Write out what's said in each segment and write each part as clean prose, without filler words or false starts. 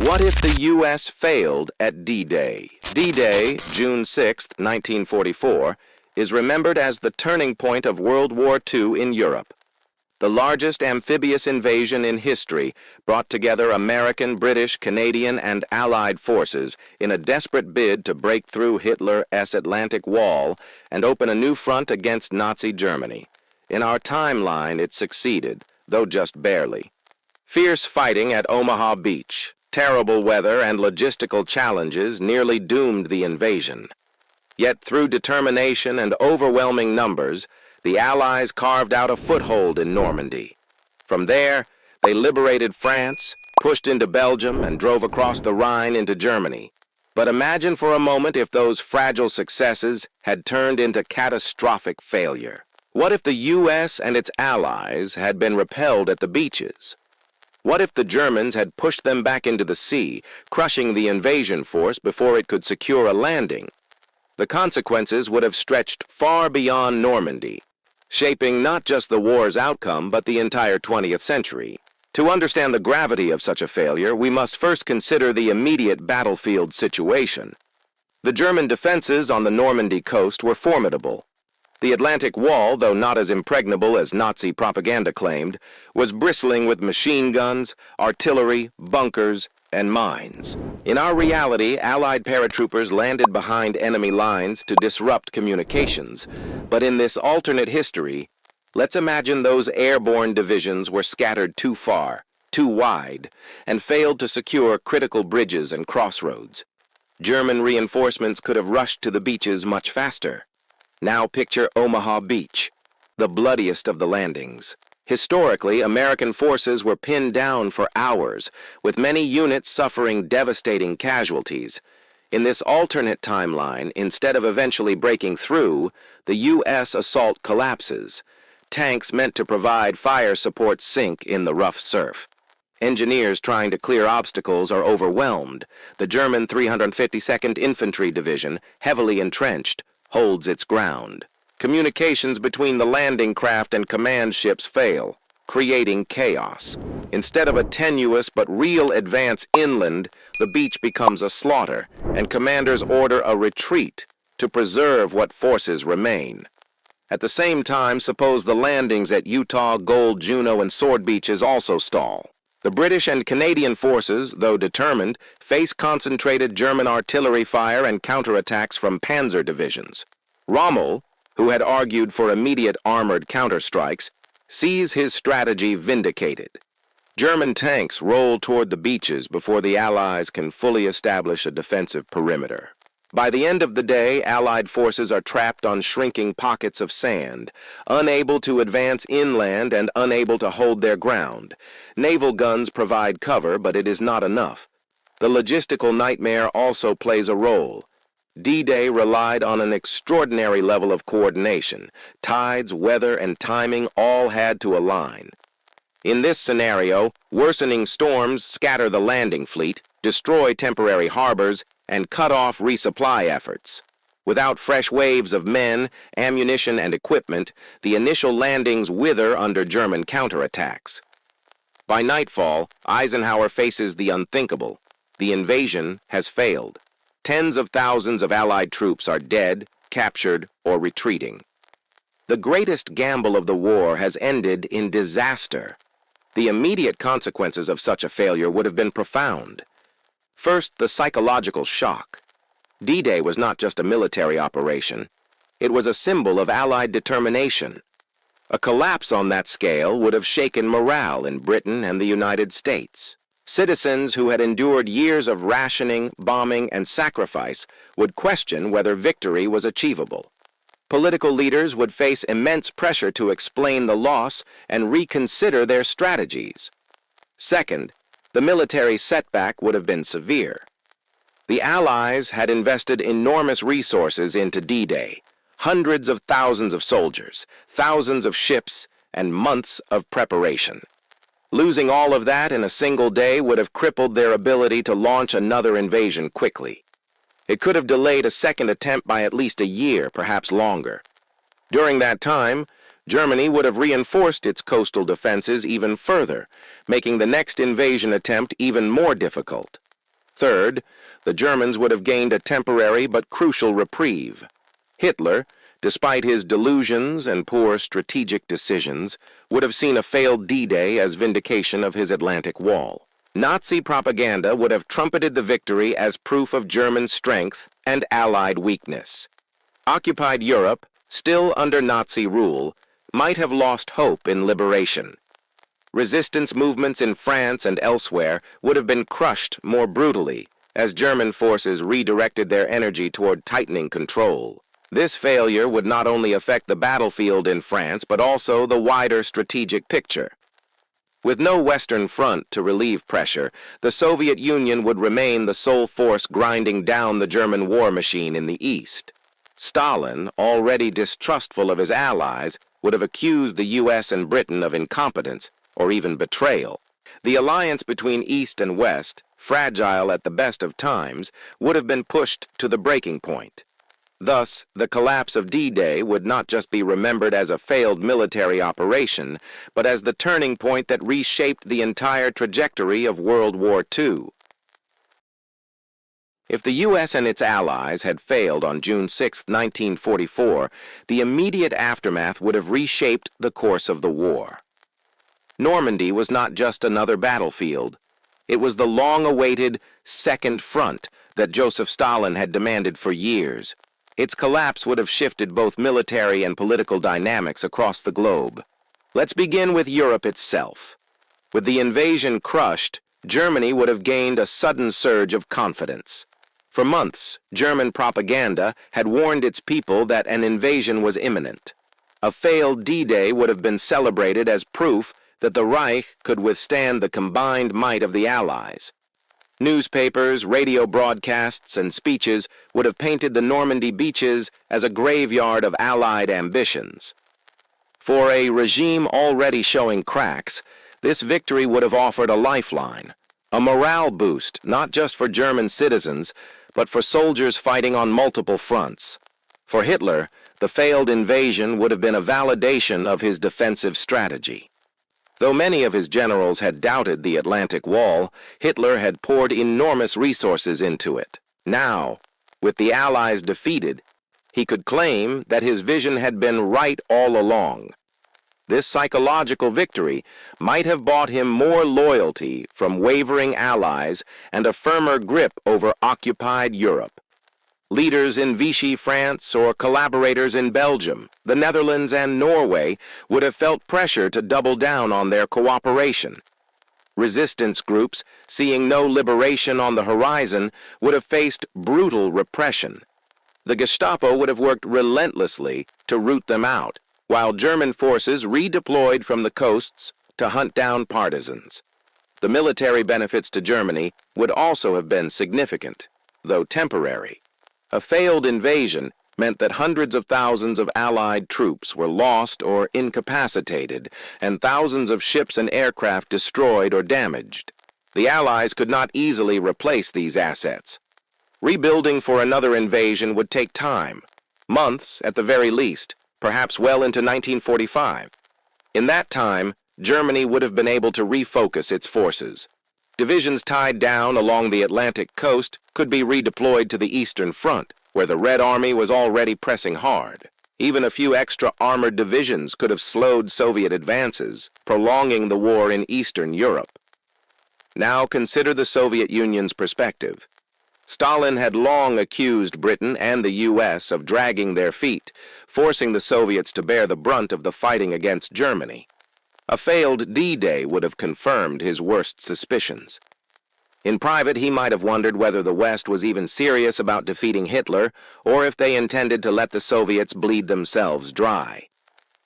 What if the U.S. failed at D-Day? D-Day, June 6, 1944, is remembered as the turning point of World War II in Europe. The largest amphibious invasion in history brought together American, British, Canadian, and Allied forces in a desperate bid to break through Hitler's Atlantic Wall and open a new front against Nazi Germany. In our timeline, it succeeded, though just barely. Fierce fighting at Omaha Beach, terrible weather, and logistical challenges nearly doomed the invasion. Yet through determination and overwhelming numbers, the Allies carved out a foothold in Normandy. From there, they liberated France, pushed into Belgium, and drove across the Rhine into Germany. But imagine for a moment if those fragile successes had turned into catastrophic failure. What if the U.S. and its allies had been repelled at the beaches? What if the Germans had pushed them back into the sea, crushing the invasion force before it could secure a landing? The consequences would have stretched far beyond Normandy, shaping not just the war's outcome, but the entire 20th century. To understand the gravity of such a failure, we must first consider the immediate battlefield situation. The German defenses on the Normandy coast were formidable. The Atlantic Wall, though not as impregnable as Nazi propaganda claimed, was bristling with machine guns, artillery, bunkers, and mines. In our reality, Allied paratroopers landed behind enemy lines to disrupt communications. But in this alternate history, let's imagine those airborne divisions were scattered too far, too wide, and failed to secure critical bridges and crossroads. German reinforcements could have rushed to the beaches much faster. Now picture Omaha Beach, the bloodiest of the landings. Historically, American forces were pinned down for hours, with many units suffering devastating casualties. In this alternate timeline, instead of eventually breaking through, the U.S. assault collapses. Tanks meant to provide fire support sink in the rough surf. Engineers trying to clear obstacles are overwhelmed. The German 352nd Infantry Division, heavily entrenched, holds its ground. Communications between the landing craft and command ships fail, creating chaos. Instead of a tenuous but real advance inland, the beach becomes a slaughter, and commanders order a retreat to preserve what forces remain. At the same time, suppose the landings at Utah, Gold, Juno, and Sword Beaches also stall. The British and Canadian forces, though determined, face concentrated German artillery fire and counterattacks from panzer divisions. Rommel, who had argued for immediate armored counterstrikes, sees his strategy vindicated. German tanks roll toward the beaches before the Allies can fully establish a defensive perimeter. By the end of the day, Allied forces are trapped on shrinking pockets of sand, unable to advance inland and unable to hold their ground. Naval guns provide cover, but it is not enough. The logistical nightmare also plays a role. D-Day relied on an extraordinary level of coordination. Tides, weather, and timing all had to align. In this scenario, worsening storms scatter the landing fleet, destroy temporary harbors, and cut off resupply efforts. Without fresh waves of men, ammunition, and equipment, the initial landings wither under German counterattacks. By nightfall, Eisenhower faces the unthinkable. The invasion has failed. Tens of thousands of Allied troops are dead, captured, or retreating. The greatest gamble of the war has ended in disaster. The immediate consequences of such a failure would have been profound. First, the psychological shock. D-Day was not just a military operation. It was a symbol of Allied determination. A collapse on that scale would have shaken morale in Britain and the United States. Citizens who had endured years of rationing, bombing, and sacrifice would question whether victory was achievable. Political leaders would face immense pressure to explain the loss and reconsider their strategies. Second, the military setback would have been severe. The Allies had invested enormous resources into D-Day, hundreds of thousands of soldiers, thousands of ships, and months of preparation. Losing all of that in a single day would have crippled their ability to launch another invasion quickly. It could have delayed a second attempt by at least a year, perhaps longer. During that time, Germany would have reinforced its coastal defenses even further, making the next invasion attempt even more difficult. Third, the Germans would have gained a temporary but crucial reprieve. Hitler, despite his delusions and poor strategic decisions, would have seen a failed D-Day as vindication of his Atlantic Wall. Nazi propaganda would have trumpeted the victory as proof of German strength and Allied weakness. Occupied Europe, still under Nazi rule, might have lost hope in liberation. Resistance movements in France and elsewhere would have been crushed more brutally as German forces redirected their energy toward tightening control. This failure would not only affect the battlefield in France, but also the wider strategic picture. With no Western front to relieve pressure, the Soviet Union would remain the sole force grinding down the German war machine in the East. Stalin, already distrustful of his allies, would have accused the U.S. and Britain of incompetence or even betrayal. The alliance between East and West, fragile at the best of times, would have been pushed to the breaking point. Thus, the collapse of D-Day would not just be remembered as a failed military operation, but as the turning point that reshaped the entire trajectory of World War II. If the U.S. and its allies had failed on June 6, 1944, the immediate aftermath would have reshaped the course of the war. Normandy was not just another battlefield. It was the long-awaited Second Front that Joseph Stalin had demanded for years. Its collapse would have shifted both military and political dynamics across the globe. Let's begin with Europe itself. With the invasion crushed, Germany would have gained a sudden surge of confidence. For months, German propaganda had warned its people that an invasion was imminent. A failed D-Day would have been celebrated as proof that the Reich could withstand the combined might of the Allies. Newspapers, radio broadcasts, and speeches would have painted the Normandy beaches as a graveyard of Allied ambitions. For a regime already showing cracks, this victory would have offered a lifeline, a morale boost not just for German citizens, but for soldiers fighting on multiple fronts. For Hitler, the failed invasion would have been a validation of his defensive strategy. Though many of his generals had doubted the Atlantic Wall, Hitler had poured enormous resources into it. Now, with the Allies defeated, he could claim that his vision had been right all along. This psychological victory might have bought him more loyalty from wavering allies and a firmer grip over occupied Europe. Leaders in Vichy France or collaborators in Belgium, the Netherlands, and Norway would have felt pressure to double down on their cooperation. Resistance groups, seeing no liberation on the horizon, would have faced brutal repression. The Gestapo would have worked relentlessly to root them out, while German forces redeployed from the coasts to hunt down partisans. The military benefits to Germany would also have been significant, though temporary. A failed invasion meant that hundreds of thousands of Allied troops were lost or incapacitated, and thousands of ships and aircraft destroyed or damaged. The Allies could not easily replace these assets. Rebuilding for another invasion would take time, months at the very least, perhaps well into 1945. In that time, Germany would have been able to refocus its forces. Divisions tied down along the Atlantic coast could be redeployed to the Eastern Front, where the Red Army was already pressing hard. Even a few extra armored divisions could have slowed Soviet advances, prolonging the war in Eastern Europe. Now consider the Soviet Union's perspective. Stalin had long accused Britain and the U.S. of dragging their feet, forcing the Soviets to bear the brunt of the fighting against Germany. A failed D-Day would have confirmed his worst suspicions. In private, he might have wondered whether the West was even serious about defeating Hitler, or if they intended to let the Soviets bleed themselves dry.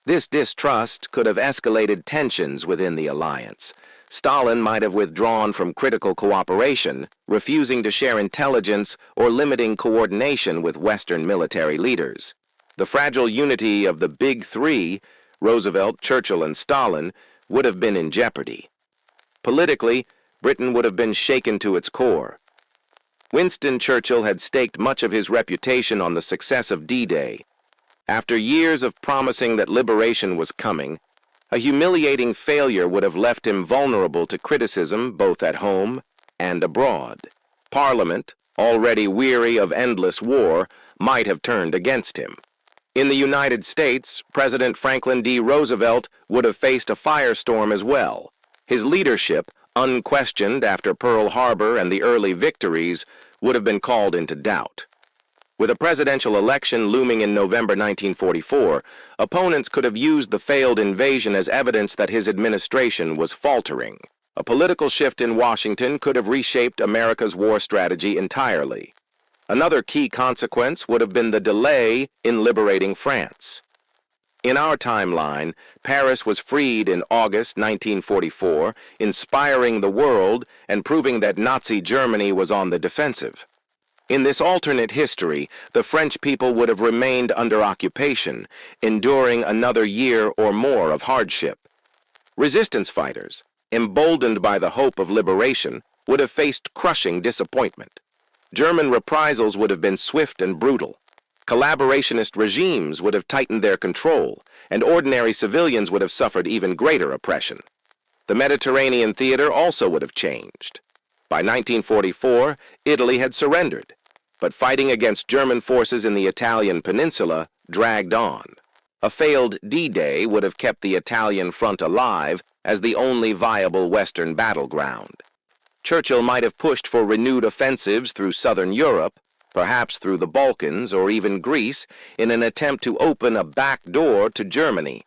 This distrust could have escalated tensions within the alliance. Stalin might have withdrawn from critical cooperation, refusing to share intelligence or limiting coordination with Western military leaders. The fragile unity of the Big Three, Roosevelt, Churchill, and Stalin, would have been in jeopardy. Politically, Britain would have been shaken to its core. Winston Churchill had staked much of his reputation on the success of D-Day. After years of promising that liberation was coming, a humiliating failure would have left him vulnerable to criticism both at home and abroad. Parliament, already weary of endless war, might have turned against him. In the United States, President Franklin D. Roosevelt would have faced a firestorm as well. His leadership, unquestioned after Pearl Harbor and the early victories, would have been called into doubt. With a presidential election looming in November 1944, opponents could have used the failed invasion as evidence that his administration was faltering. A political shift in Washington could have reshaped America's war strategy entirely. Another key consequence would have been the delay in liberating France. In our timeline, Paris was freed in August 1944, inspiring the world and proving that Nazi Germany was on the defensive. In this alternate history, the French people would have remained under occupation, enduring another year or more of hardship. Resistance fighters, emboldened by the hope of liberation, would have faced crushing disappointment. German reprisals would have been swift and brutal. Collaborationist regimes would have tightened their control, and ordinary civilians would have suffered even greater oppression. The Mediterranean theater also would have changed. By 1944, Italy had surrendered, but fighting against German forces in the Italian peninsula dragged on. A failed D-Day would have kept the Italian front alive as the only viable Western battleground. Churchill might have pushed for renewed offensives through southern Europe, perhaps through the Balkans or even Greece, in an attempt to open a back door to Germany.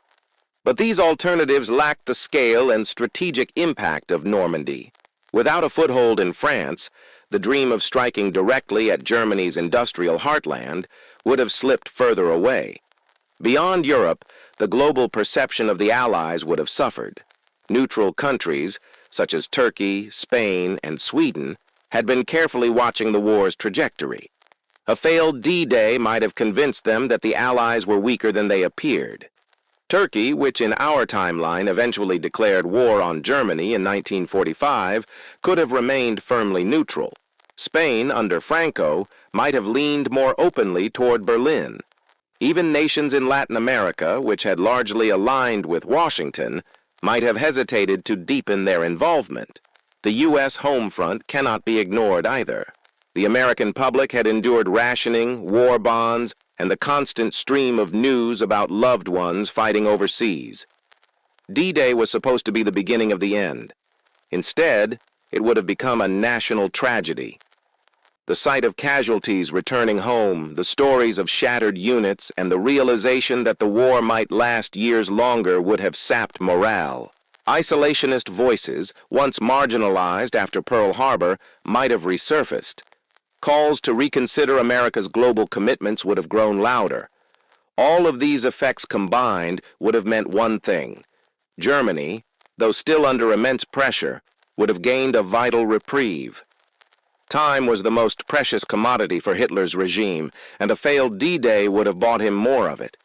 But these alternatives lacked the scale and strategic impact of Normandy. Without a foothold in France, the dream of striking directly at Germany's industrial heartland would have slipped further away. Beyond Europe, the global perception of the Allies would have suffered. Neutral countries, such as Turkey, Spain, and Sweden, had been carefully watching the war's trajectory. A failed D-Day might have convinced them that the Allies were weaker than they appeared. Turkey, which in our timeline eventually declared war on Germany in 1945, could have remained firmly neutral. Spain, under Franco, might have leaned more openly toward Berlin. Even nations in Latin America, which had largely aligned with Washington, might have hesitated to deepen their involvement. The U.S. home front cannot be ignored either. The American public had endured rationing, war bonds, and the constant stream of news about loved ones fighting overseas. D-Day was supposed to be the beginning of the end. Instead, it would have become a national tragedy. The sight of casualties returning home, the stories of shattered units, and the realization that the war might last years longer would have sapped morale. Isolationist voices, once marginalized after Pearl Harbor, might have resurfaced. Calls to reconsider America's global commitments would have grown louder. All of these effects combined would have meant one thing. Germany, though still under immense pressure, would have gained a vital reprieve. Time was the most precious commodity for Hitler's regime, and a failed D-Day would have bought him more of it.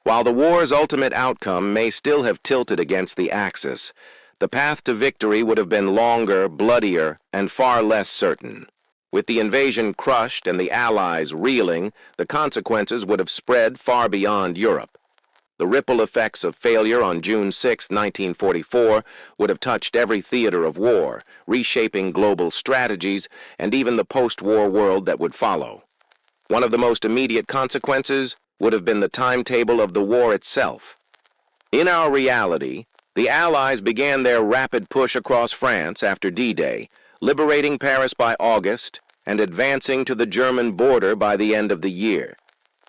While the war's ultimate outcome may still have tilted against the Axis, the path to victory would have been longer, bloodier, and far less certain. With the invasion crushed and the Allies reeling, the consequences would have spread far beyond Europe. The ripple effects of failure on June 6, 1944, would have touched every theater of war, reshaping global strategies and even the post-war world that would follow. One of the most immediate consequences would have been the timetable of the war itself. In our reality, the Allies began their rapid push across France after D-Day, liberating Paris by August and advancing to the German border by the end of the year.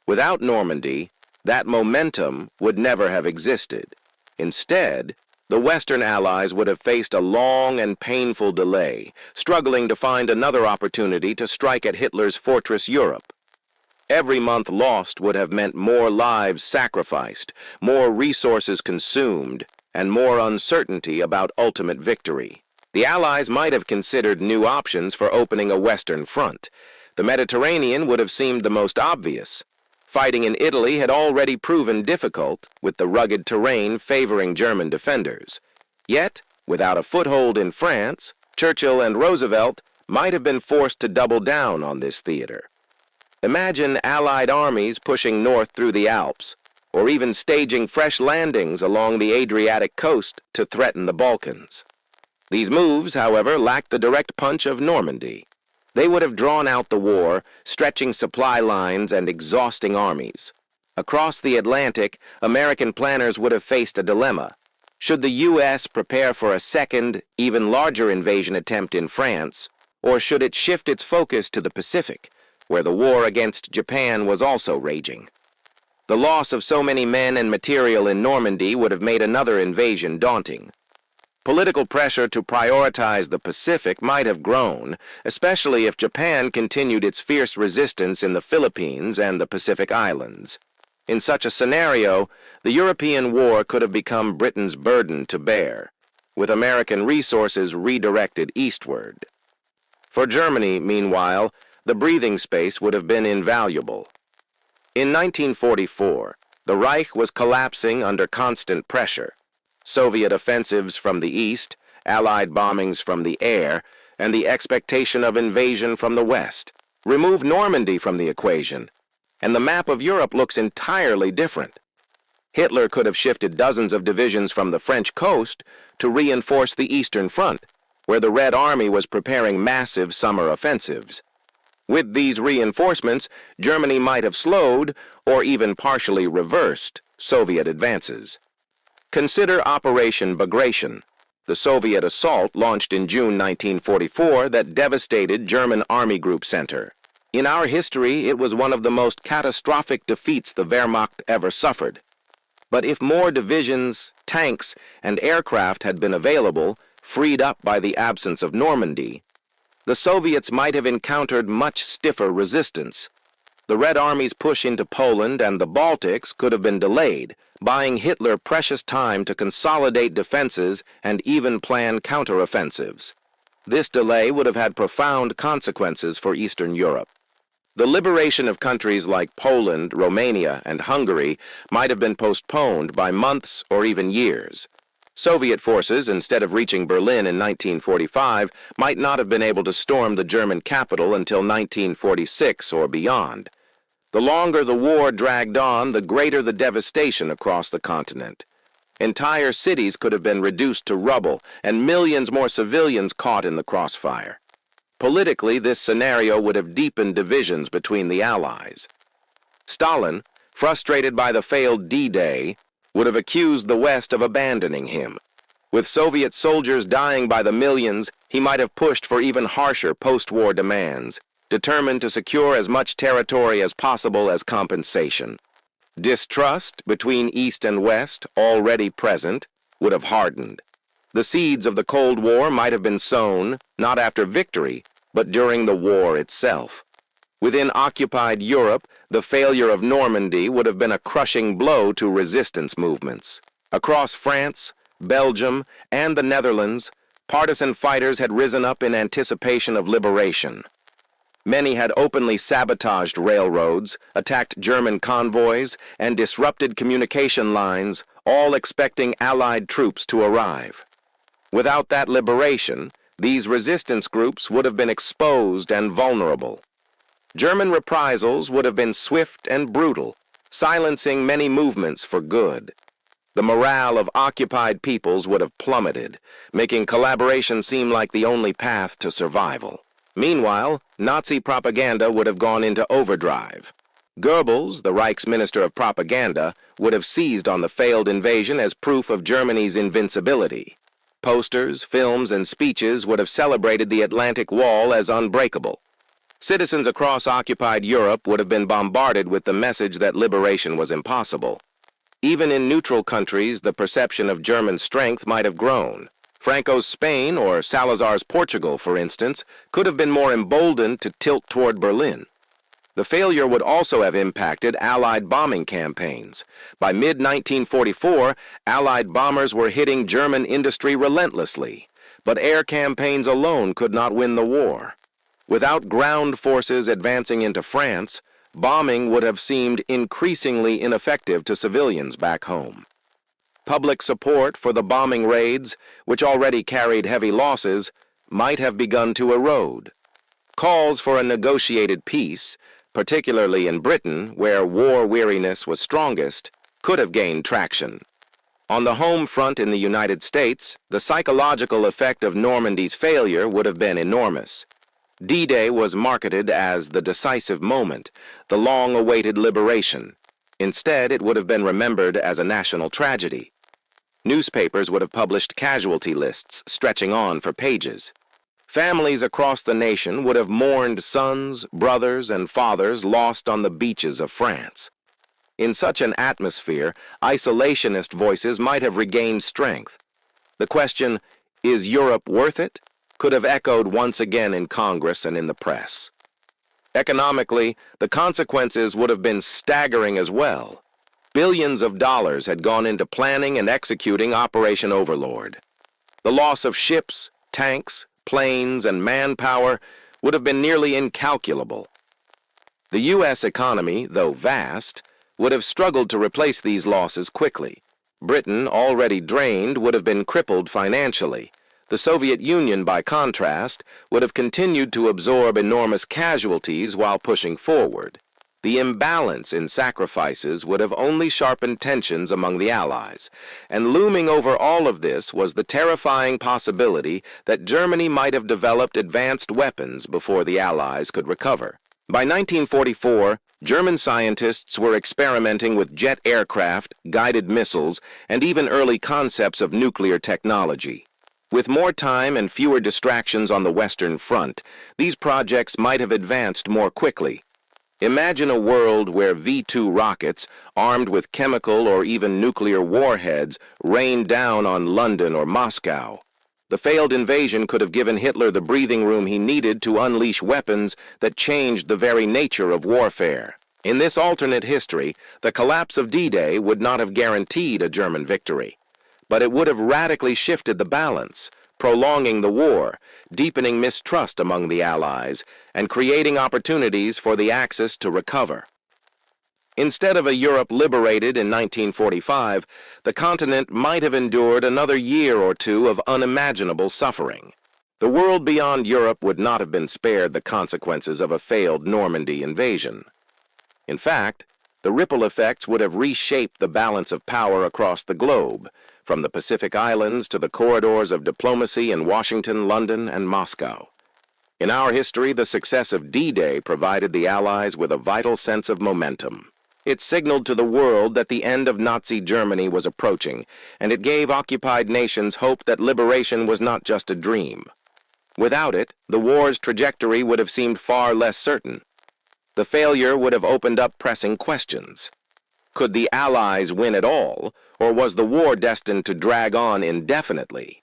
Without Normandy, that momentum would never have existed. Instead, the Western Allies would have faced a long and painful delay, struggling to find another opportunity to strike at Hitler's fortress Europe. Every month lost would have meant more lives sacrificed, more resources consumed, and more uncertainty about ultimate victory. The Allies might have considered new options for opening a Western front. The Mediterranean would have seemed the most obvious. Fighting in Italy had already proven difficult, with the rugged terrain favoring German defenders. Yet, without a foothold in France, Churchill and Roosevelt might have been forced to double down on this theater. Imagine Allied armies pushing north through the Alps, or even staging fresh landings along the Adriatic coast to threaten the Balkans. These moves, however, lacked the direct punch of Normandy. They would have drawn out the war, stretching supply lines and exhausting armies. Across the Atlantic, American planners would have faced a dilemma. Should the U.S. prepare for a second, even larger invasion attempt in France, or should it shift its focus to the Pacific, where the war against Japan was also raging? The loss of so many men and material in Normandy would have made another invasion daunting. Political pressure to prioritize the Pacific might have grown, especially if Japan continued its fierce resistance in the Philippines and the Pacific Islands. In such a scenario, the European war could have become Britain's burden to bear, with American resources redirected eastward. For Germany, meanwhile, the breathing space would have been invaluable. In 1944, the Reich was collapsing under constant pressure. Soviet offensives from the east, Allied bombings from the air, and the expectation of invasion from the west. Remove Normandy from the equation, and the map of Europe looks entirely different. Hitler could have shifted dozens of divisions from the French coast to reinforce the Eastern Front, where the Red Army was preparing massive summer offensives. With these reinforcements, Germany might have slowed, or even partially reversed, Soviet advances. Consider Operation Bagration, the Soviet assault launched in June 1944 that devastated German Army Group Center. In our history, it was one of the most catastrophic defeats the Wehrmacht ever suffered. But if more divisions, tanks, and aircraft had been available, freed up by the absence of Normandy, the Soviets might have encountered much stiffer resistance. The Red Army's push into Poland and the Baltics could have been delayed, buying Hitler precious time to consolidate defenses and even plan counteroffensives. This delay would have had profound consequences for Eastern Europe. The liberation of countries like Poland, Romania, and Hungary might have been postponed by months or even years. Soviet forces, instead of reaching Berlin in 1945, might not have been able to storm the German capital until 1946 or beyond. The longer the war dragged on, the greater the devastation across the continent. Entire cities could have been reduced to rubble, and millions more civilians caught in the crossfire. Politically, this scenario would have deepened divisions between the Allies. Stalin, frustrated by the failed D-Day, would have accused the West of abandoning him. With Soviet soldiers dying by the millions, he might have pushed for even harsher post-war demands, determined to secure as much territory as possible as compensation. Distrust between East and West, already present, would have hardened. The seeds of the Cold War might have been sown, not after victory, but during the war itself. Within occupied Europe, the failure of Normandy would have been a crushing blow to resistance movements. Across France, Belgium, and the Netherlands, partisan fighters had risen up in anticipation of liberation. Many had openly sabotaged railroads, attacked German convoys, and disrupted communication lines, all expecting Allied troops to arrive. Without that liberation, these resistance groups would have been exposed and vulnerable. German reprisals would have been swift and brutal, silencing many movements for good. The morale of occupied peoples would have plummeted, making collaboration seem like the only path to survival. Meanwhile, Nazi propaganda would have gone into overdrive. Goebbels, the Reich's Minister of Propaganda, would have seized on the failed invasion as proof of Germany's invincibility. Posters, films, and speeches would have celebrated the Atlantic Wall as unbreakable. Citizens across occupied Europe would have been bombarded with the message that liberation was impossible. Even in neutral countries, the perception of German strength might have grown. Franco's Spain, or Salazar's Portugal, for instance, could have been more emboldened to tilt toward Berlin. The failure would also have impacted Allied bombing campaigns. By mid-1944, Allied bombers were hitting German industry relentlessly, but air campaigns alone could not win the war. Without ground forces advancing into France, bombing would have seemed increasingly ineffective to civilians back home. Public support for the bombing raids, which already carried heavy losses, might have begun to erode. Calls for a negotiated peace, particularly in Britain, where war weariness was strongest, could have gained traction. On the home front in the United States, the psychological effect of Normandy's failure would have been enormous. D-Day was marketed as the decisive moment, the long-awaited liberation. Instead, it would have been remembered as a national tragedy. Newspapers would have published casualty lists stretching on for pages. Families across the nation would have mourned sons, brothers, and fathers lost on the beaches of France. In such an atmosphere, isolationist voices might have regained strength. The question, "Is Europe worth it?" could have echoed once again in Congress and in the press. Economically, the consequences would have been staggering as well. Billions of dollars had gone into planning and executing Operation Overlord. The loss of ships, tanks, planes, and manpower would have been nearly incalculable. The U.S. economy, though vast, would have struggled to replace these losses quickly. Britain, already drained, would have been crippled financially. The Soviet Union, by contrast, would have continued to absorb enormous casualties while pushing forward. The imbalance in sacrifices would have only sharpened tensions among the Allies, and looming over all of this was the terrifying possibility that Germany might have developed advanced weapons before the Allies could recover. By 1944, German scientists were experimenting with jet aircraft, guided missiles, and even early concepts of nuclear technology. With more time and fewer distractions on the Western Front, these projects might have advanced more quickly. Imagine a world where V-2 rockets, armed with chemical or even nuclear warheads, rained down on London or Moscow. The failed invasion could have given Hitler the breathing room he needed to unleash weapons that changed the very nature of warfare. In this alternate history, the collapse of D-Day would not have guaranteed a German victory, but it would have radically shifted the balance, prolonging the war, deepening mistrust among the Allies, and creating opportunities for the Axis to recover. Instead of a Europe liberated in 1945, the continent might have endured another year or two of unimaginable suffering. The world beyond Europe would not have been spared the consequences of a failed Normandy invasion. In fact, the ripple effects would have reshaped the balance of power across the globe, from the Pacific Islands to the corridors of diplomacy in Washington, London, and Moscow. In our history, the success of D-Day provided the Allies with a vital sense of momentum. It signaled to the world that the end of Nazi Germany was approaching, and it gave occupied nations hope that liberation was not just a dream. Without it, the war's trajectory would have seemed far less certain. The failure would have opened up pressing questions. Could the Allies win at all, or was the war destined to drag on indefinitely?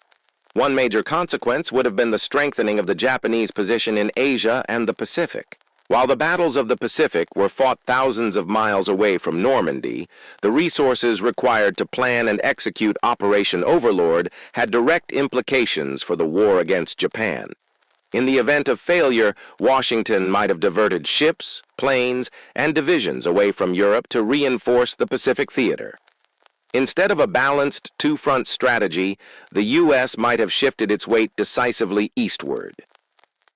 One major consequence would have been the strengthening of the Japanese position in Asia and the Pacific. While the battles of the Pacific were fought thousands of miles away from Normandy, the resources required to plan and execute Operation Overlord had direct implications for the war against Japan. In the event of failure, Washington might have diverted ships, planes, and divisions away from Europe to reinforce the Pacific theater. Instead of a balanced two-front strategy, the U.S. might have shifted its weight decisively eastward.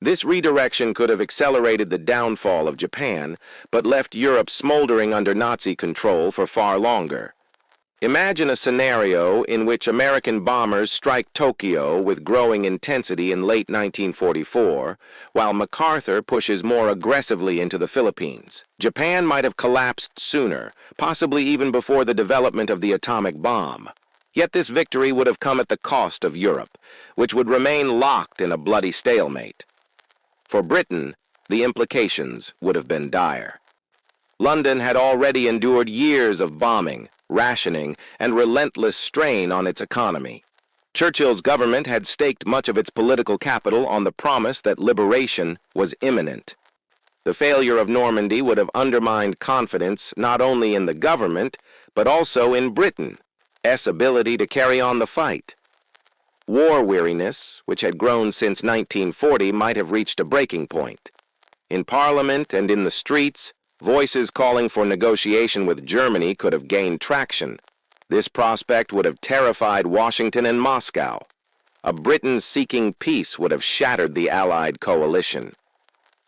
This redirection could have accelerated the downfall of Japan, but left Europe smoldering under Nazi control for far longer. Imagine a scenario in which American bombers strike Tokyo with growing intensity in late 1944, while MacArthur pushes more aggressively into the Philippines. Japan might have collapsed sooner, possibly even before the development of the atomic bomb. Yet this victory would have come at the cost of Europe, which would remain locked in a bloody stalemate. For Britain, the implications would have been dire. London had already endured years of bombing, rationing, and relentless strain on its economy. Churchill's government had staked much of its political capital on the promise that liberation was imminent. The failure of Normandy would have undermined confidence not only in the government, but also in Britain's ability to carry on the fight. War weariness, which had grown since 1940, might have reached a breaking point. In Parliament and in the streets, voices calling for negotiation with Germany could have gained traction. This prospect would have terrified Washington and Moscow. A Britain seeking peace would have shattered the Allied coalition.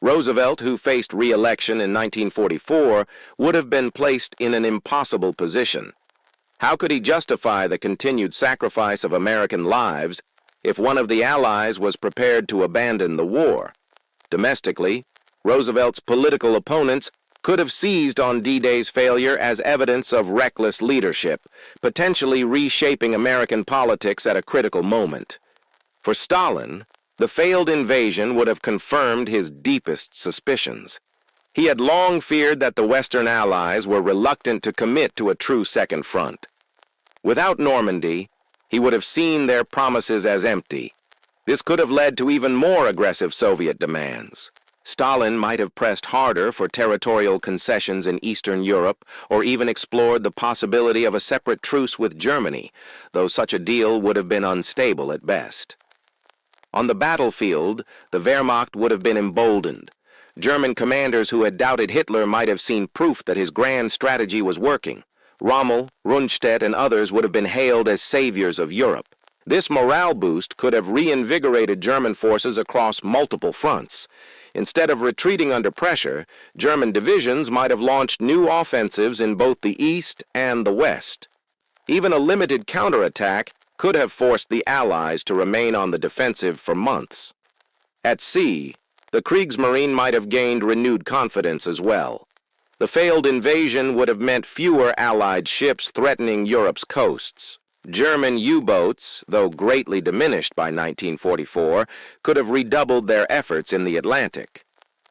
Roosevelt, who faced re-election in 1944, would have been placed in an impossible position. How could he justify the continued sacrifice of American lives if one of the Allies was prepared to abandon the war? Domestically, Roosevelt's political opponents could have seized on D-Day's failure as evidence of reckless leadership, potentially reshaping American politics at a critical moment. For Stalin, the failed invasion would have confirmed his deepest suspicions. He had long feared that the Western Allies were reluctant to commit to a true second front. Without Normandy, he would have seen their promises as empty. This could have led to even more aggressive Soviet demands. Stalin might have pressed harder for territorial concessions in Eastern Europe, or even explored the possibility of a separate truce with Germany, though such a deal would have been unstable at best. On the battlefield, the Wehrmacht would have been emboldened. German commanders who had doubted Hitler might have seen proof that his grand strategy was working. Rommel, Rundstedt, and others would have been hailed as saviors of Europe. This morale boost could have reinvigorated German forces across multiple fronts. Instead of retreating under pressure, German divisions might have launched new offensives in both the East and the West. Even a limited counterattack could have forced the Allies to remain on the defensive for months. At sea, the Kriegsmarine might have gained renewed confidence as well. The failed invasion would have meant fewer Allied ships threatening Europe's coasts. German U-boats, though greatly diminished by 1944, could have redoubled their efforts in the Atlantic.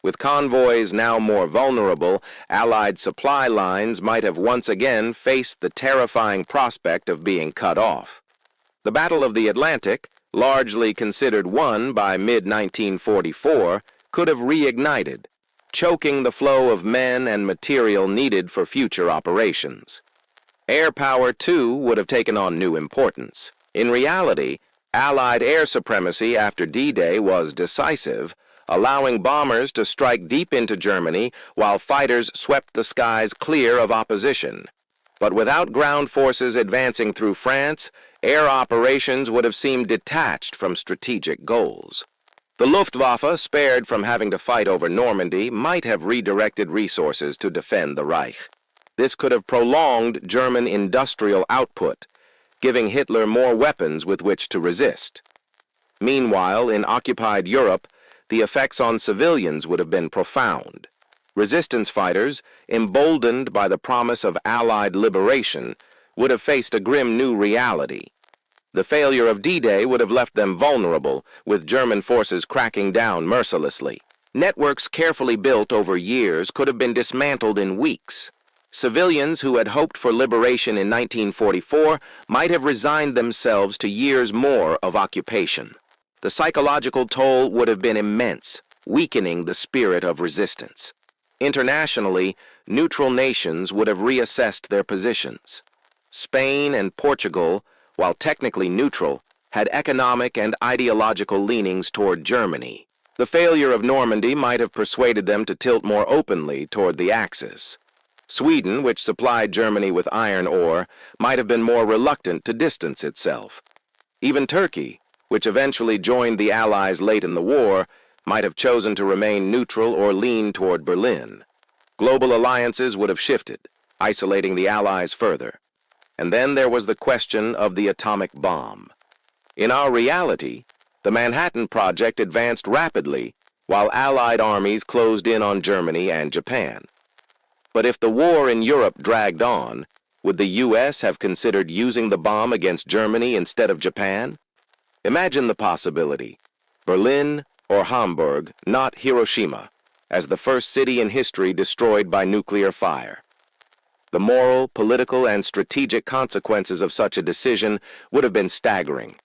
With convoys now more vulnerable, Allied supply lines might have once again faced the terrifying prospect of being cut off. The Battle of the Atlantic, largely considered won by mid-1944, could have reignited, choking the flow of men and material needed for future operations. Air power, too, would have taken on new importance. In reality, Allied air supremacy after D-Day was decisive, allowing bombers to strike deep into Germany while fighters swept the skies clear of opposition. But without ground forces advancing through France, air operations would have seemed detached from strategic goals. The Luftwaffe, spared from having to fight over Normandy, might have redirected resources to defend the Reich. This could have prolonged German industrial output, giving Hitler more weapons with which to resist. Meanwhile, in occupied Europe, the effects on civilians would have been profound. Resistance fighters, emboldened by the promise of Allied liberation, would have faced a grim new reality. The failure of D-Day would have left them vulnerable, with German forces cracking down mercilessly. Networks carefully built over years could have been dismantled in weeks. Civilians who had hoped for liberation in 1944 might have resigned themselves to years more of occupation. The psychological toll would have been immense, weakening the spirit of resistance. Internationally, neutral nations would have reassessed their positions. Spain and Portugal, while technically neutral, had economic and ideological leanings toward Germany. The failure of Normandy might have persuaded them to tilt more openly toward the Axis. Sweden, which supplied Germany with iron ore, might have been more reluctant to distance itself. Even Turkey, which eventually joined the Allies late in the war, might have chosen to remain neutral or lean toward Berlin. Global alliances would have shifted, isolating the Allies further. And then there was the question of the atomic bomb. In our reality, the Manhattan Project advanced rapidly while Allied armies closed in on Germany and Japan. But if the war in Europe dragged on, would the U.S. have considered using the bomb against Germany instead of Japan? Imagine the possibility: Berlin or Hamburg, not Hiroshima, as the first city in history destroyed by nuclear fire. The moral, political, and strategic consequences of such a decision would have been staggering.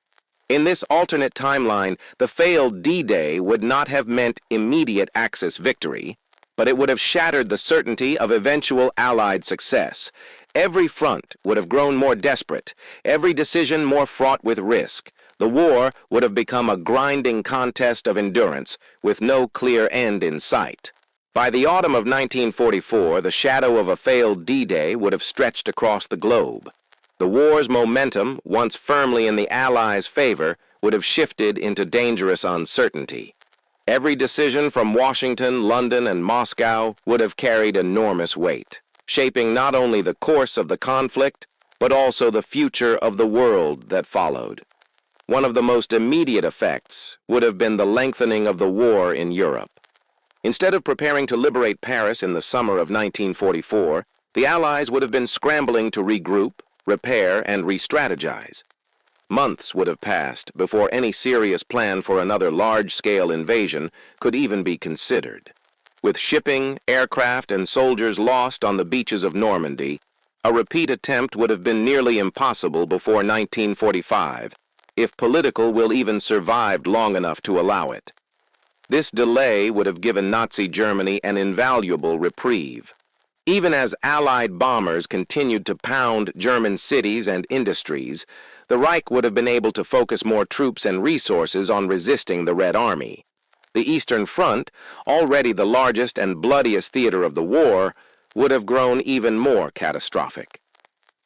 In this alternate timeline, the failed D-Day would not have meant immediate Axis victory, but it would have shattered the certainty of eventual Allied success. Every front would have grown more desperate, every decision more fraught with risk. The war would have become a grinding contest of endurance, with no clear end in sight. By the autumn of 1944, the shadow of a failed D-Day would have stretched across the globe. The war's momentum, once firmly in the Allies' favor, would have shifted into dangerous uncertainty. Every decision from Washington, London, and Moscow would have carried enormous weight, shaping not only the course of the conflict, but also the future of the world that followed. One of the most immediate effects would have been the lengthening of the war in Europe. Instead of preparing to liberate Paris in the summer of 1944, the Allies would have been scrambling to regroup, repair, and re-strategize. Months would have passed before any serious plan for another large-scale invasion could even be considered. With shipping, aircraft, and soldiers lost on the beaches of Normandy, a repeat attempt would have been nearly impossible before 1945, if political will even survived long enough to allow it. This delay would have given Nazi Germany an invaluable reprieve. Even as Allied bombers continued to pound German cities and industries, the Reich would have been able to focus more troops and resources on resisting the Red Army. The Eastern Front, already the largest and bloodiest theater of the war, would have grown even more catastrophic.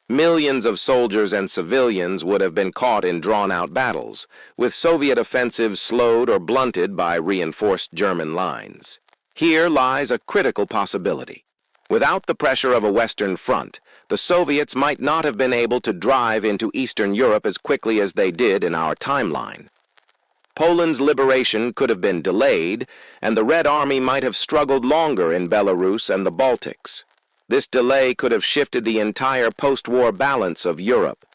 Millions of soldiers and civilians would have been caught in drawn-out battles, with Soviet offensives slowed or blunted by reinforced German lines. Here lies a critical possibility. Without the pressure of a Western front, the Soviets might not have been able to drive into Eastern Europe as quickly as they did in our timeline. Poland's liberation could have been delayed, and the Red Army might have struggled longer in Belarus and the Baltics. This delay could have shifted the entire post-war balance of Europe.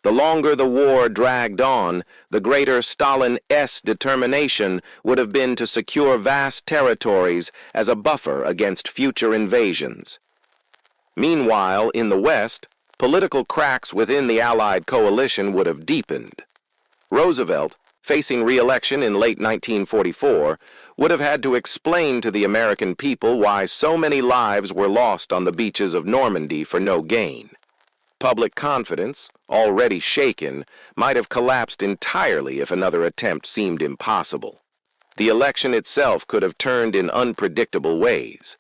The longer the war dragged on, the greater Stalin's determination would have been to secure vast territories as a buffer against future invasions. Meanwhile, in the West, political cracks within the Allied coalition would have deepened. Roosevelt, facing re-election in late 1944, would have had to explain to the American people why so many lives were lost on the beaches of Normandy for no gain. Public confidence, already shaken, might have collapsed entirely if another attempt seemed impossible. The election itself could have turned in unpredictable ways.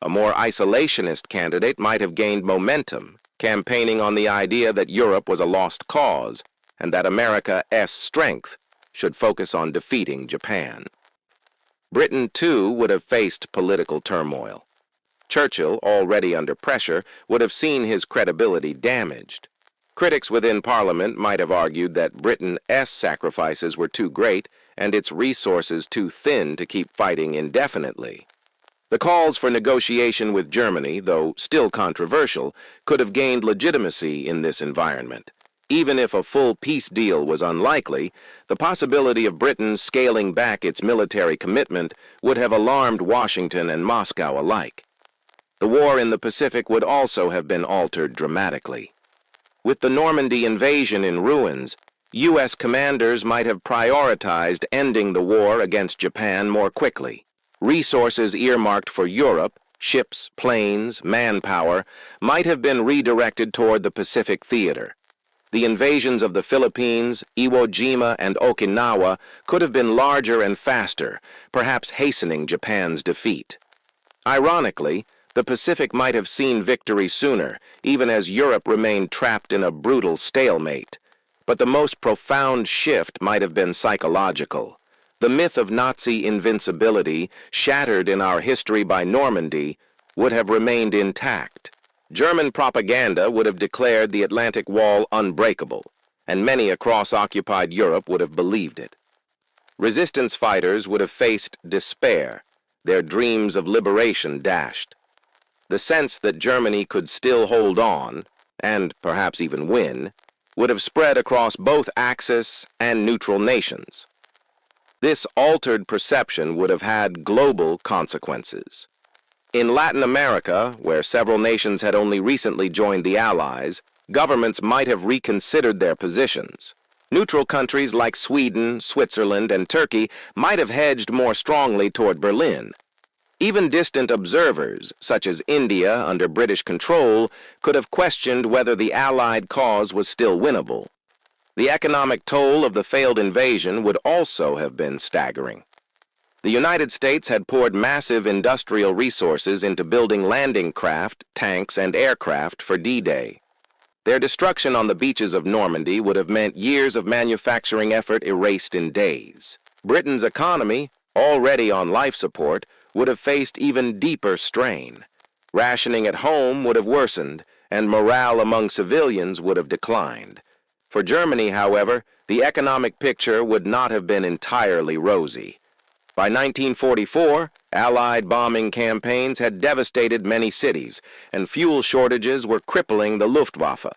A more isolationist candidate might have gained momentum, campaigning on the idea that Europe was a lost cause and that America's strength should focus on defeating Japan. Britain, too, would have faced political turmoil. Churchill, already under pressure, would have seen his credibility damaged. Critics within Parliament might have argued that Britain's sacrifices were too great and its resources too thin to keep fighting indefinitely. The calls for negotiation with Germany, though still controversial, could have gained legitimacy in this environment. Even if a full peace deal was unlikely, the possibility of Britain scaling back its military commitment would have alarmed Washington and Moscow alike. The war in the Pacific would also have been altered dramatically. With the Normandy invasion in ruins, U.S. commanders might have prioritized ending the war against Japan more quickly. Resources earmarked for Europe, ships, planes, manpower, might have been redirected toward the Pacific theater. The invasions of the Philippines, Iwo Jima, and Okinawa could have been larger and faster, perhaps hastening Japan's defeat. Ironically, the Pacific might have seen victory sooner, even as Europe remained trapped in a brutal stalemate. But the most profound shift might have been psychological. The myth of Nazi invincibility, shattered in our history by Normandy, would have remained intact. German propaganda would have declared the Atlantic Wall unbreakable, and many across occupied Europe would have believed it. Resistance fighters would have faced despair, their dreams of liberation dashed. The sense that Germany could still hold on, and perhaps even win, would have spread across both Axis and neutral nations. This altered perception would have had global consequences. In Latin America, where several nations had only recently joined the Allies, governments might have reconsidered their positions. Neutral countries like Sweden, Switzerland, and Turkey might have hedged more strongly toward Berlin. Even distant observers, such as India under British control, could have questioned whether the Allied cause was still winnable. The economic toll of the failed invasion would also have been staggering. The United States had poured massive industrial resources into building landing craft, tanks, and aircraft for D-Day. Their destruction on the beaches of Normandy would have meant years of manufacturing effort erased in days. Britain's economy, already on life support, would have faced even deeper strain. Rationing at home would have worsened, and morale among civilians would have declined. For Germany, however, the economic picture would not have been entirely rosy. By 1944, Allied bombing campaigns had devastated many cities, and fuel shortages were crippling the Luftwaffe.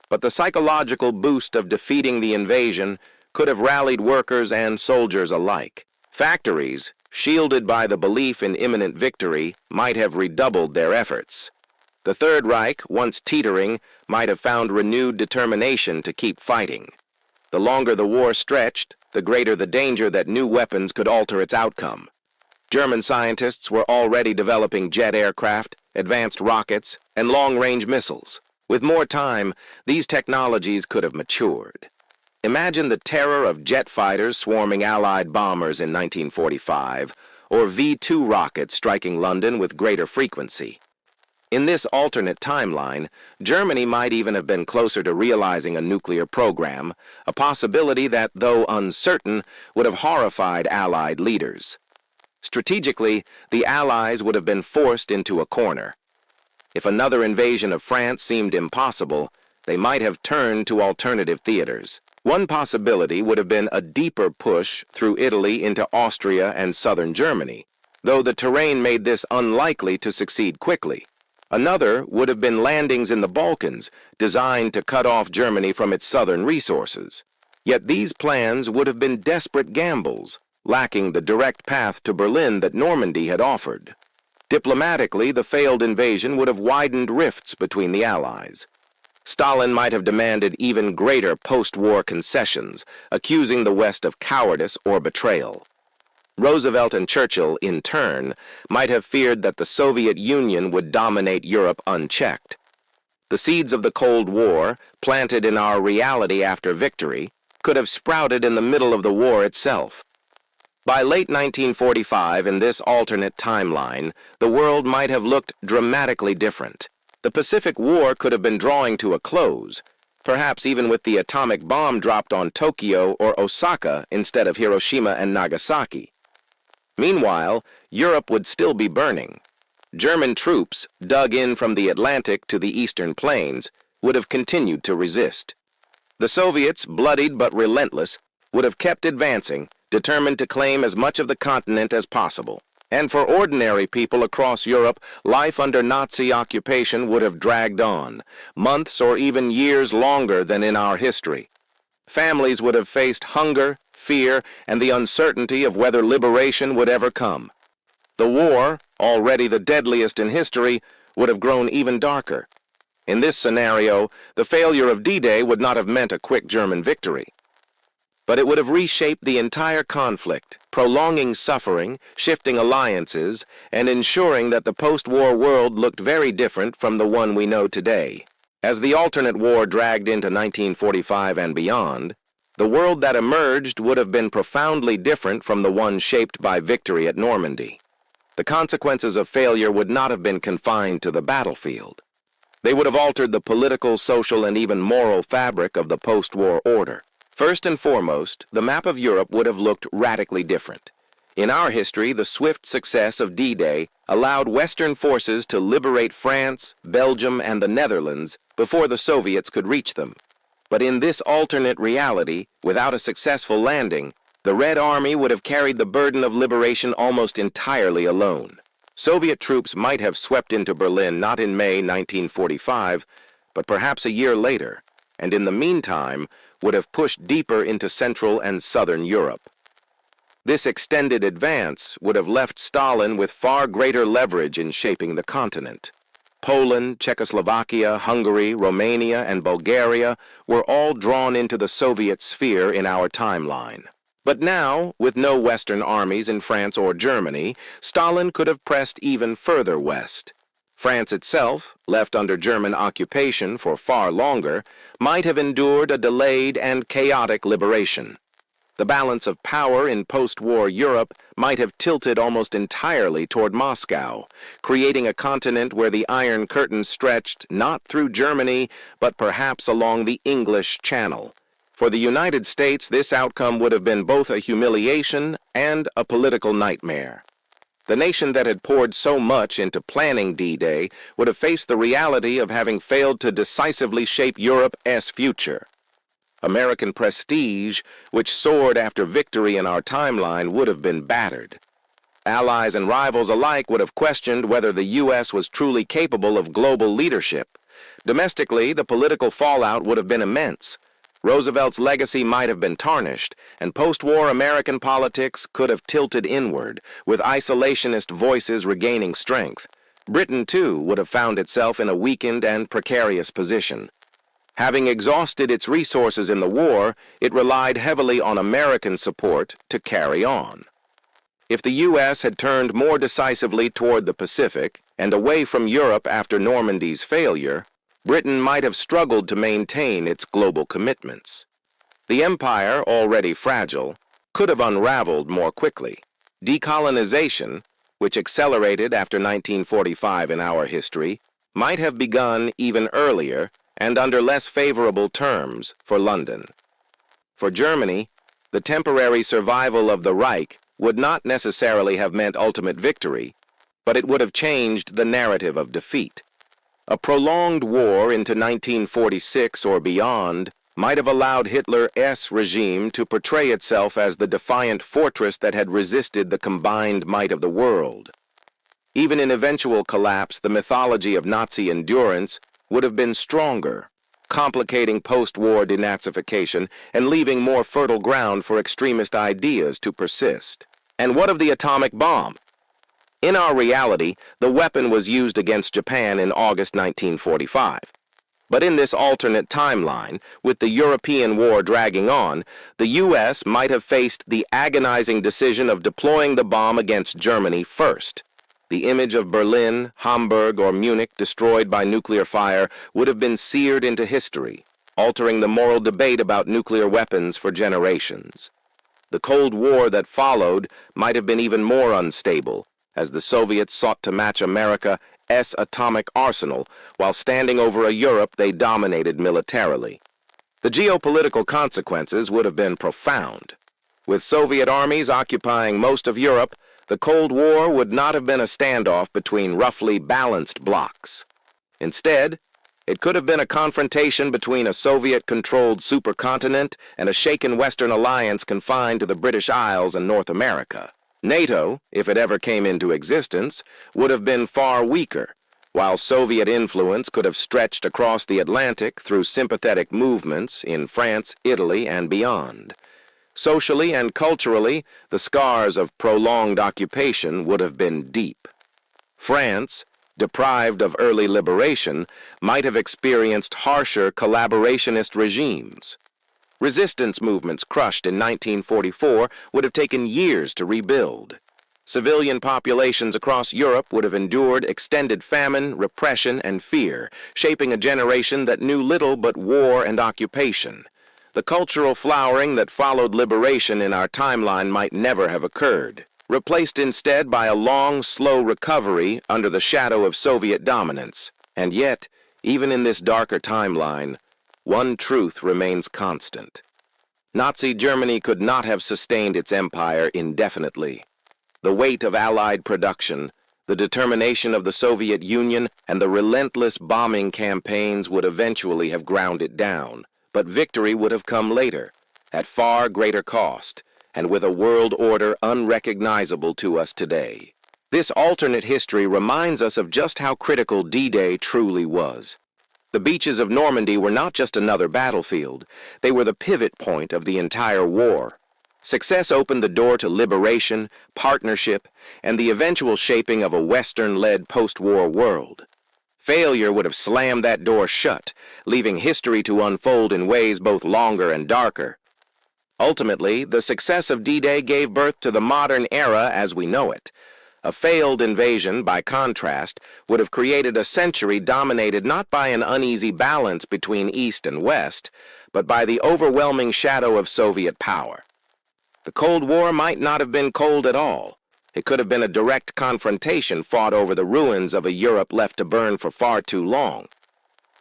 But the psychological boost of defeating the invasion could have rallied workers and soldiers alike. Factories, shielded by the belief in imminent victory, might have redoubled their efforts. The Third Reich, once teetering, might have found renewed determination to keep fighting. The longer the war stretched, the greater the danger that new weapons could alter its outcome. German scientists were already developing jet aircraft, advanced rockets, and long-range missiles. With more time, these technologies could have matured. Imagine the terror of jet fighters swarming Allied bombers in 1945, or V-2 rockets striking London with greater frequency. In this alternate timeline, Germany might even have been closer to realizing a nuclear program, a possibility that, though uncertain, would have horrified Allied leaders. Strategically, the Allies would have been forced into a corner. If another invasion of France seemed impossible, they might have turned to alternative theaters. One possibility would have been a deeper push through Italy into Austria and southern Germany, though the terrain made this unlikely to succeed quickly. Another would have been landings in the Balkans, designed to cut off Germany from its southern resources. Yet these plans would have been desperate gambles, lacking the direct path to Berlin that Normandy had offered. Diplomatically, the failed invasion would have widened rifts between the Allies. Stalin might have demanded even greater post-war concessions, accusing the West of cowardice or betrayal. Roosevelt and Churchill, in turn, might have feared that the Soviet Union would dominate Europe unchecked. The seeds of the Cold War, planted in our reality after victory, could have sprouted in the middle of the war itself. By late 1945, in this alternate timeline, the world might have looked dramatically different. The Pacific War could have been drawing to a close, perhaps even with the atomic bomb dropped on Tokyo or Osaka instead of Hiroshima and Nagasaki. Meanwhile, Europe would still be burning. German troops, dug in from the Atlantic to the eastern plains, would have continued to resist. The Soviets, bloodied but relentless, would have kept advancing, determined to claim as much of the continent as possible. And for ordinary people across Europe, life under Nazi occupation would have dragged on, months or even years longer than in our history. Families would have faced hunger, fear, and the uncertainty of whether liberation would ever come. The war, already the deadliest in history, would have grown even darker. In this scenario, the failure of D-Day would not have meant a quick German victory. But it would have reshaped the entire conflict, prolonging suffering, shifting alliances, and ensuring that the post-war world looked very different from the one we know today. As the alternate war dragged into 1945 and beyond, the world that emerged would have been profoundly different from the one shaped by victory at Normandy. The consequences of failure would not have been confined to the battlefield. They would have altered the political, social, and even moral fabric of the post-war order. First and foremost, the map of Europe would have looked radically different. In our history, the swift success of D-Day allowed Western forces to liberate France, Belgium, and the Netherlands before the Soviets could reach them. But in this alternate reality, without a successful landing, the Red Army would have carried the burden of liberation almost entirely alone. Soviet troops might have swept into Berlin not in May 1945, but perhaps a year later, and in the meantime would have pushed deeper into Central and Southern Europe. This extended advance would have left Stalin with far greater leverage in shaping the continent. Poland, Czechoslovakia, Hungary, Romania, and Bulgaria were all drawn into the Soviet sphere in our timeline. But now, with no Western armies in France or Germany, Stalin could have pressed even further west. France itself, left under German occupation for far longer, might have endured a delayed and chaotic liberation. The balance of power in post-war Europe might have tilted almost entirely toward Moscow, creating a continent where the Iron Curtain stretched not through Germany, but perhaps along the English Channel. For the United States, this outcome would have been both a humiliation and a political nightmare. The nation that had poured so much into planning D-Day would have faced the reality of having failed to decisively shape Europe's future. American prestige, which soared after victory in our timeline, would have been battered. Allies and rivals alike would have questioned whether the U.S. was truly capable of global leadership. Domestically, the political fallout would have been immense. Roosevelt's legacy might have been tarnished, and post-war American politics could have tilted inward, with isolationist voices regaining strength. Britain, too, would have found itself in a weakened and precarious position. Having exhausted its resources in the war, it relied heavily on American support to carry on. If the U.S. had turned more decisively toward the Pacific and away from Europe after Normandy's failure, Britain might have struggled to maintain its global commitments. The empire, already fragile, could have unraveled more quickly. Decolonization, which accelerated after 1945 in our history, might have begun even earlier and under less favorable terms for London. For Germany, the temporary survival of the Reich would not necessarily have meant ultimate victory, but it would have changed the narrative of defeat. A prolonged war into 1946 or beyond might have allowed Hitler's regime to portray itself as the defiant fortress that had resisted the combined might of the world. Even in eventual collapse, the mythology of Nazi endurance would have been stronger, complicating post-war denazification and leaving more fertile ground for extremist ideas to persist. And what of the atomic bomb? In our reality, the weapon was used against Japan in August 1945. But in this alternate timeline, with the European war dragging on, the U.S. might have faced the agonizing decision of deploying the bomb against Germany first. The image of Berlin, Hamburg, or Munich destroyed by nuclear fire would have been seared into history, altering the moral debate about nuclear weapons for generations. The Cold War that followed might have been even more unstable, as the Soviets sought to match America's atomic arsenal while standing over a Europe they dominated militarily. The geopolitical consequences would have been profound. With Soviet armies occupying most of Europe, the Cold War would not have been a standoff between roughly balanced blocs. Instead, it could have been a confrontation between a Soviet-controlled supercontinent and a shaken Western alliance confined to the British Isles and North America. NATO, if it ever came into existence, would have been far weaker, while Soviet influence could have stretched across the Atlantic through sympathetic movements in France, Italy, and beyond. Socially and culturally, the scars of prolonged occupation would have been deep. France, deprived of early liberation, might have experienced harsher collaborationist regimes. Resistance movements crushed in 1944 would have taken years to rebuild. Civilian populations across Europe would have endured extended famine, repression, and fear, shaping a generation that knew little but war and occupation. The cultural flowering that followed liberation in our timeline might never have occurred, replaced instead by a long, slow recovery under the shadow of Soviet dominance. And yet, even in this darker timeline, one truth remains constant. Nazi Germany could not have sustained its empire indefinitely. The weight of Allied production, the determination of the Soviet Union, and the relentless bombing campaigns would eventually have ground it down. But victory would have come later, at far greater cost, and with a world order unrecognizable to us today. This alternate history reminds us of just how critical D-Day truly was. The beaches of Normandy were not just another battlefield, they were the pivot point of the entire war. Success opened the door to liberation, partnership, and the eventual shaping of a Western-led post-war world. Failure would have slammed that door shut, leaving history to unfold in ways both longer and darker. Ultimately, the success of D-Day gave birth to the modern era as we know it. A failed invasion, by contrast, would have created a century dominated not by an uneasy balance between East and West, but by the overwhelming shadow of Soviet power. The Cold War might not have been cold at all. It could have been a direct confrontation fought over the ruins of a Europe left to burn for far too long.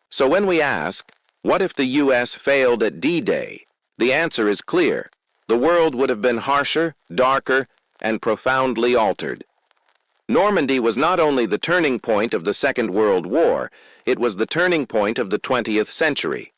So when we ask, what if the U.S. failed at D-Day? The answer is clear. The world would have been harsher, darker, and profoundly altered. Normandy was not only the turning point of the Second World War, it was the turning point of the 20th century.